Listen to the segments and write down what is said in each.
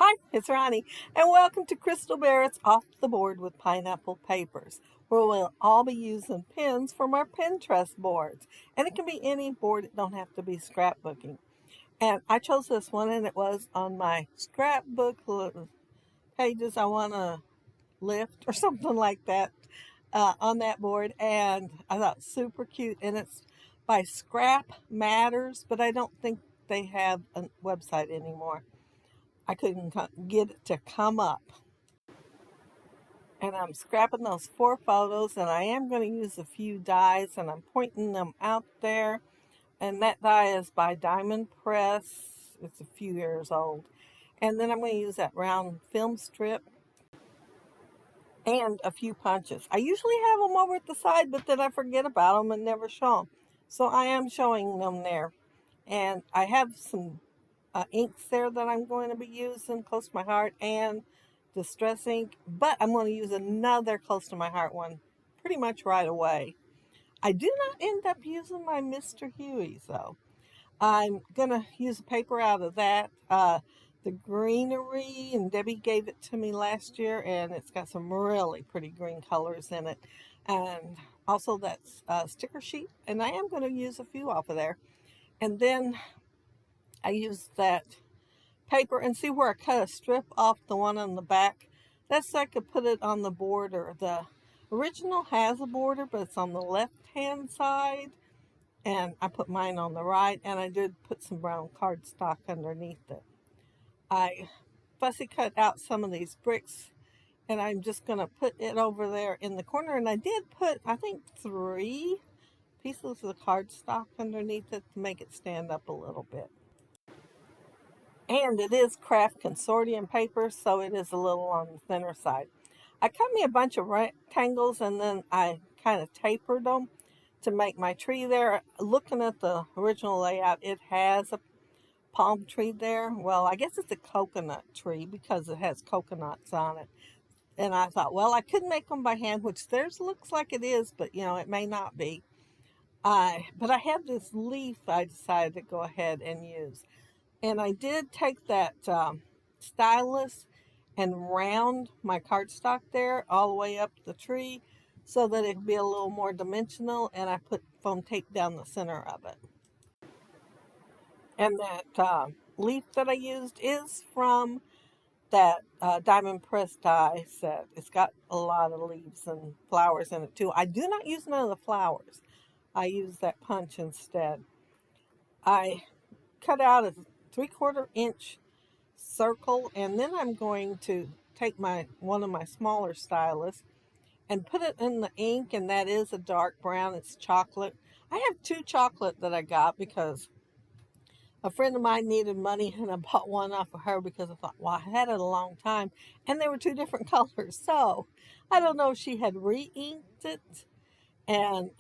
Hi, it's Ronnie, and welcome to Crystal Barrett's Off the Board with Pineapple Papers, where we'll all be using pens from our Pinterest boards. And it can be any board, it don't have to be scrapbooking. And I chose this one, and it was on my scrapbook pages I want to lift or something like that on that board. And I thought super cute, and it's by Scrap Matters, but I don't think they have a website anymore. I couldn't get it to come up. And I'm scrapping those 4 photos, and I am going to use a few dies, and I'm pointing them out there. And that die is by Diamond Press. It's a few years old. And then I'm going to use that round film strip and a few punches. I usually have them over at the side, but then I forget about them and never show them. So I am showing them there. And I have some inks there that I'm going to be using close to my heart and distress ink, but I'm going to use another close to my heart one pretty much right away. I do not end up using my Mr. Huey's though. I'm going to use a paper out of that, the greenery, and Debbie gave it to me last year, and it's got some really pretty green colors in it. And also that's sticker sheet, and I am going to use a few off of there. And then I used that paper, and see where I cut a strip off the one on the back. That's so I could put it on the border. The original has a border, but it's on the left hand side, and I put mine on the right, and I did put some brown cardstock underneath it. I fussy cut out some of these bricks, and I'm just going to put it over there in the corner, and I did put, I think, 3 pieces of cardstock underneath it to make it stand up a little bit. And it is craft consortium paper, so it is a little on the thinner side. I cut me a bunch of rectangles, and then I kind of tapered them to make my tree there. Looking at the original layout, it has a palm tree there. Well, I guess it's a coconut tree because it has coconuts on it. And I thought, well, I could make them by hand, which theirs looks like it is, but it may not be. But I have this leaf I decided to go ahead and use. And I did take that stylus and round my cardstock there all the way up the tree so that it could be a little more dimensional, and I put foam tape down the center of it. And that leaf that I used is from that Diamond Press die set. It's got a lot of leaves and flowers in it too. I do not use none of the flowers. I use that punch instead. I cut out a 3/4 inch circle, and then I'm going to take one of my smaller stylus and put it in the ink, and that is a dark brown. It's chocolate. I have 2 chocolate that I got because a friend of mine needed money, and I bought one off of her because I thought, well, I had it a long time, and they were 2 different colors. So I don't know if she had re-inked it and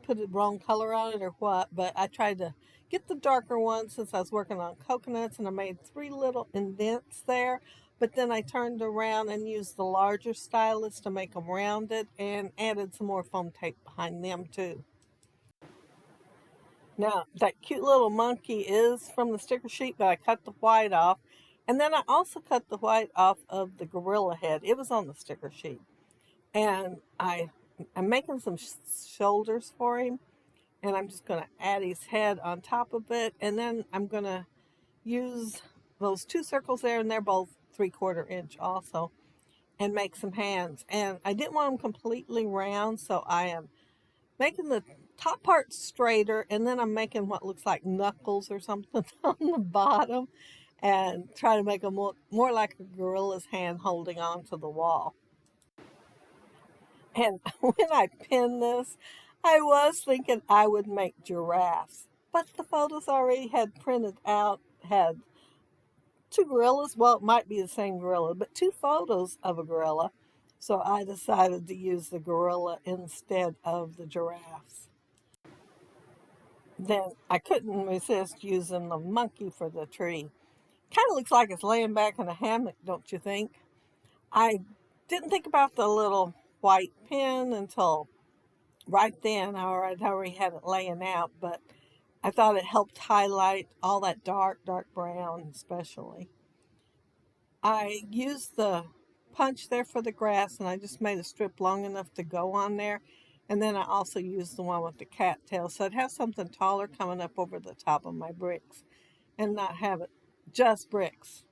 put the wrong color on it or what, but I tried to get the darker one since I was working on coconuts, and I made 3 little indents there, but then I turned around and used the larger stylus to make them rounded and added some more foam tape behind them too. Now that cute little monkey is from the sticker sheet, but I cut the white off, and then I also cut the white off of the gorilla head. It was on the sticker sheet, and I'm making some shoulders for him, and I'm just going to add his head on top of it, and then I'm going to use those 2 circles there, and they're both 3/4 inch also, and make some hands. And I didn't want them completely round, so I am making the top part straighter, and then I'm making what looks like knuckles or something on the bottom, and try to make them look more like a gorilla's hand holding on to the wall. And when I pinned this, I was thinking I would make giraffes, but the photos I already had printed out had 2 gorillas. Well, it might be the same gorilla, but 2 photos of a gorilla. So I decided to use the gorilla instead of the giraffes. Then I couldn't resist using the monkey for the tree. Kind of looks like it's laying back in a hammock, don't you think? I didn't think about the little white pin until right then. I'd already had it laying out, but I thought it helped highlight all that dark brown especially. I used the punch there for the grass, and I just made a strip long enough to go on there. And then I also used the one with the cattail, so I'd have something taller coming up over the top of my bricks and not have it just bricks.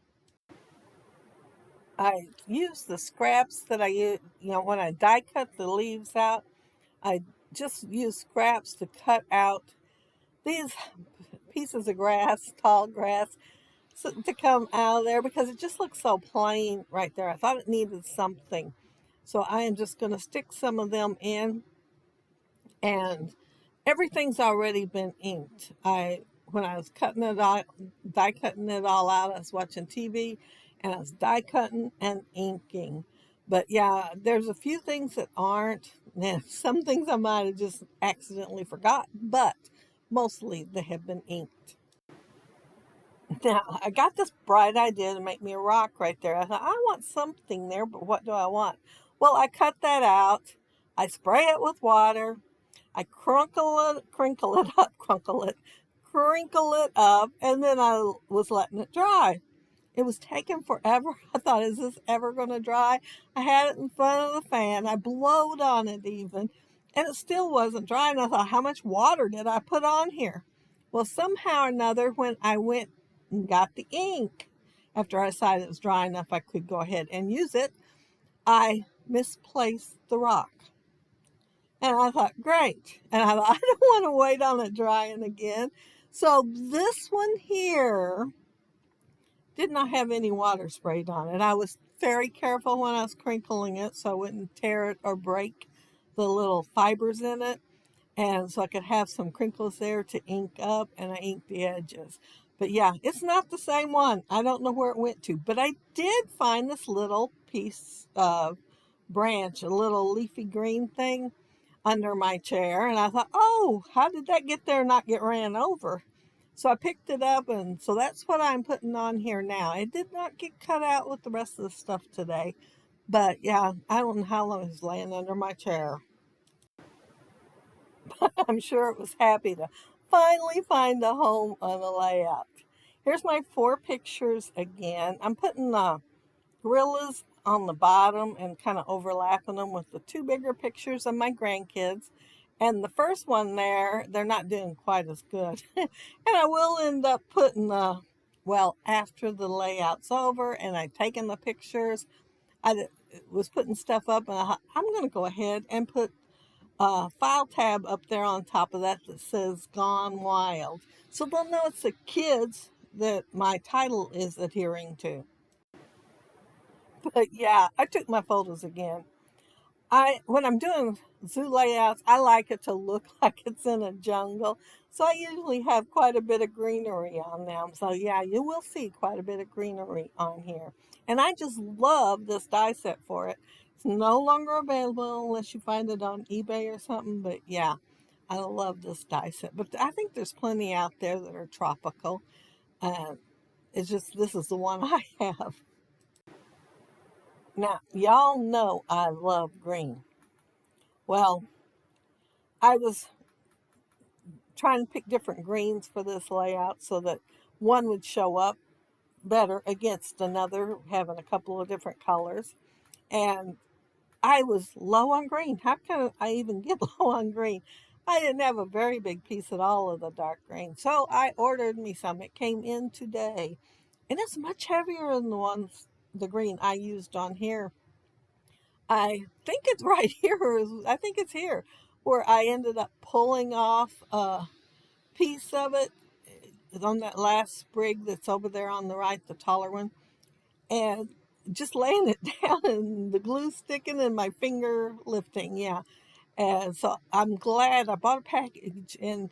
I use the scraps that I use, when I die cut the leaves out, I just use scraps to cut out these pieces of grass, tall grass, so, to come out of there because it just looks so plain right there. I thought it needed something. So I am just going to stick some of them in, and everything's already been inked. When I was cutting it out, die cutting it all out, I was watching TV and I was die cutting and inking. But yeah, there's a few things that aren't, and some things I might have just accidentally forgot, but mostly they have been inked. Now, I got this bright idea to make me a rock right there. I thought, I want something there, but what do I want? Well, I cut that out. I spray it with water. I crinkle it up, crinkle it up, and then I was letting it dry. It was taking forever. I thought, is this ever going to dry? I had it in front of the fan. I blowed on it even, and it still wasn't dry. And I thought, how much water did I put on here? Well, somehow or another, when I went and got the ink, after I decided it was dry enough I could go ahead and use it, I misplaced the rock. And I thought, great. And I thought, I don't want to wait on it drying again. So this one here did not have any water sprayed on it. I was very careful when I was crinkling it so I wouldn't tear it or break the little fibers in it. And so I could have some crinkles there to ink up, and I inked the edges. But yeah, it's not the same one. I don't know where it went to, but I did find this little piece of branch, a little leafy green thing under my chair. And I thought, oh, how did that get there and not get ran over? So I picked it up, and so that's what I'm putting on here now. It did not get cut out with the rest of the stuff today. But yeah, I don't know how long it was laying under my chair. I'm sure it was happy to finally find a home on the layout. Here's my 4 pictures again. I'm putting the gorillas on the bottom and kind of overlapping them with the 2 bigger pictures of my grandkids. And the first one there, they're not doing quite as good. And I will end up putting after the layout's over and I've taken the pictures, I was putting stuff up, and I'm going to go ahead and put a file tab up there on top of that that says Gone Wild. So they'll know it's the kids that my title is adhering to. But yeah, I took my photos again. When I'm doing zoo layouts, I like it to look like it's in a jungle. So I usually have quite a bit of greenery on them. So yeah, you will see quite a bit of greenery on here. And I just love this die set for it. It's no longer available unless you find it on eBay or something. But yeah, I love this die set. But I think there's plenty out there that are tropical. It's just, this is the one I have. Now, y'all know I love green. Well, I was trying to pick different greens for this layout so that one would show up better against another, having a couple of different colors. And I was low on green. How can I even get low on green? I didn't have a very big piece at all of the dark green. So I ordered me some. It came in today. And it's much heavier than the green I used on here. I think it's right here. I think it's here where I ended up pulling off piece of it on that last sprig that's over there on the right, the taller one, and just laying it down and the glue sticking and my finger lifting. Yeah. And so I'm glad I bought a package, and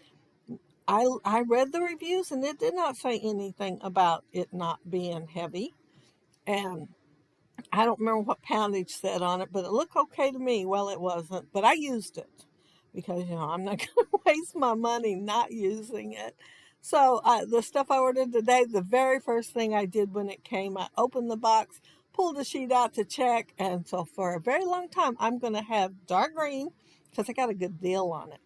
I read the reviews and it did not say anything about it not being heavy. And I don't remember what poundage said on it, but it looked okay to me. Well, it wasn't, but I used it because, I'm not going to waste my money not using it. So the stuff I ordered today, the very first thing I did when it came, I opened the box, pulled the sheet out to check. And so for a very long time, I'm going to have dark green because I got a good deal on it.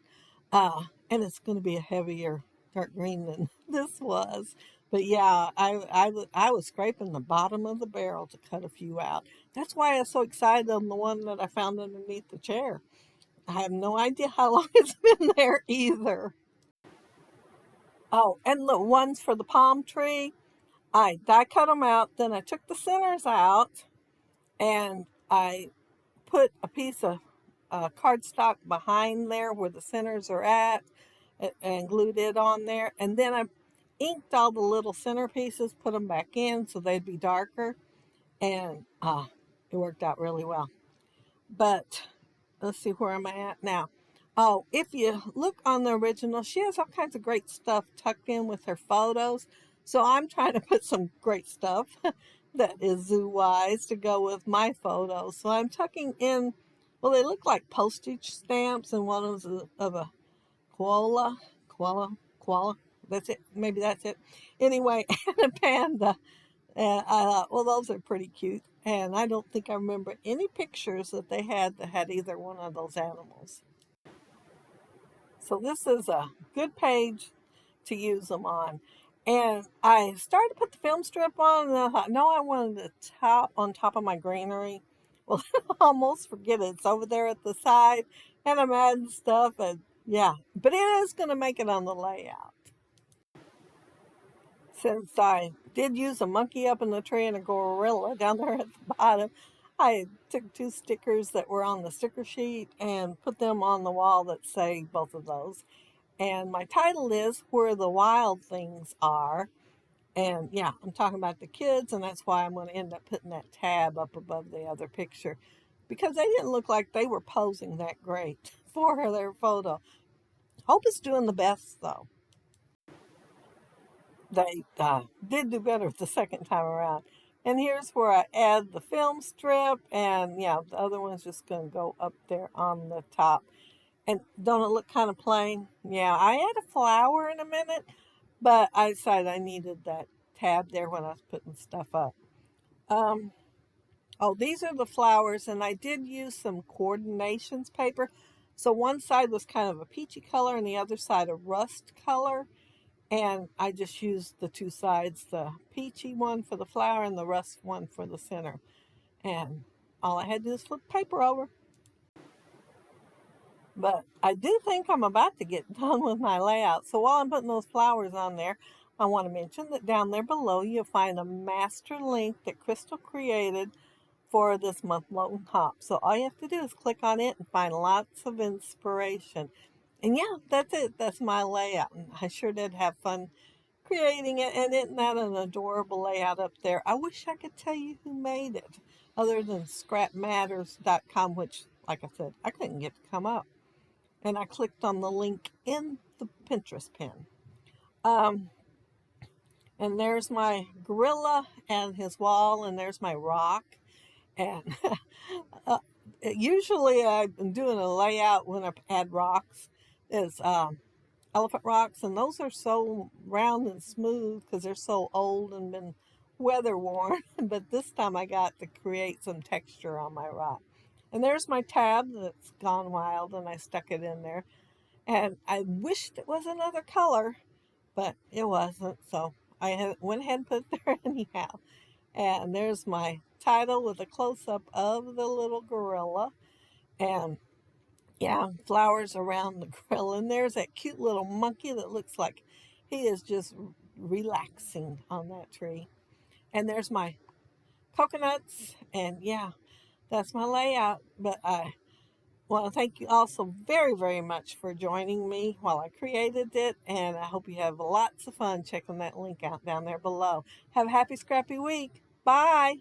And it's going to be a heavier dark green than this was. But yeah, I was scraping the bottom of the barrel to cut a few out. That's why I was so excited on the one that I found underneath the chair. I have no idea how long it's been there either. Oh, and the ones for the palm tree, I die cut them out. Then I took the centers out and I put a piece of cardstock behind there where the centers are at and glued it on there. And then I inked all the little center pieces, put them back in so they'd be darker. And it worked out really well. But let's see, where am I at now? Oh, if you look on the original, she has all kinds of great stuff tucked in with her photos. So I'm trying to put some great stuff that is zoo wise to go with my photos. So I'm tucking in, well, they look like postage stamps, and one was of a koala, koala. That's it. Maybe that's it. Anyway, and a panda. And I thought, well, those are pretty cute. And I don't think I remember any pictures that had either one of those animals. So this is a good page to use them on. And I started to put the film strip on, and I thought, no, I wanted the top on top of my greenery. Well, I almost forget it. It's over there at the side, and I'm adding stuff, and yeah, but it is going to make it on the layout. Since I did use a monkey up in the tree and a gorilla down there at the bottom, I took two stickers that were on the sticker sheet and put them on the wall that say both of those. And my title is Where the Wild Things Are. And yeah, I'm talking about the kids, and that's why I'm going to end up putting that tab up above the other picture because they didn't look like they were posing that great for their photo. Hope it's doing the best though. They did do better the second time around. And here's where I add the film strip, and yeah, the other one's just going to go up there on the top. And don't it look kind of plain? Yeah, I add a flower in a minute, but I decided I needed that tab there when I was putting stuff up. Um, oh, these are the flowers, and I did use some coordinations paper. So one side was kind of a peachy color, and the other side a rust color. And I just used the two sides, the peachy one for the flower and the rust one for the center. And all I had to do is flip paper over. But I do think I'm about to get done with my layout. So while I'm putting those flowers on there, I want to mention that down there below you'll find a master link that Crystal created for this month-long hop. So all you have to do is click on it and find lots of inspiration. And yeah, that's it. That's my layout. And I sure did have fun creating it. And isn't that an adorable layout up there? I wish I could tell you who made it other than scrapmatters.com, which, like I said, I couldn't get to come up. And I clicked on the link in the Pinterest pin. Um, and there's my gorilla and his wall, and there's my rock. And uh, usually I'm doing a layout when I add rocks is elephant rocks, and those are so round and smooth because they're so old and been weather worn. But this time I got to create some texture on my rock. And there's my tab that's gone wild, and I stuck it in there. And I wished it was another color, but it wasn't. So went ahead and put it there anyhow. And there's my title with a close up of the little gorilla. And yeah, flowers around the grill. And there's that cute little monkey that looks like he is just relaxing on that tree. And there's my coconuts. And yeah, that's my layout. But I want to thank you all so very, very much for joining me while I created it. And I hope you have lots of fun checking that link out down there below. Have a happy, scrappy week. Bye.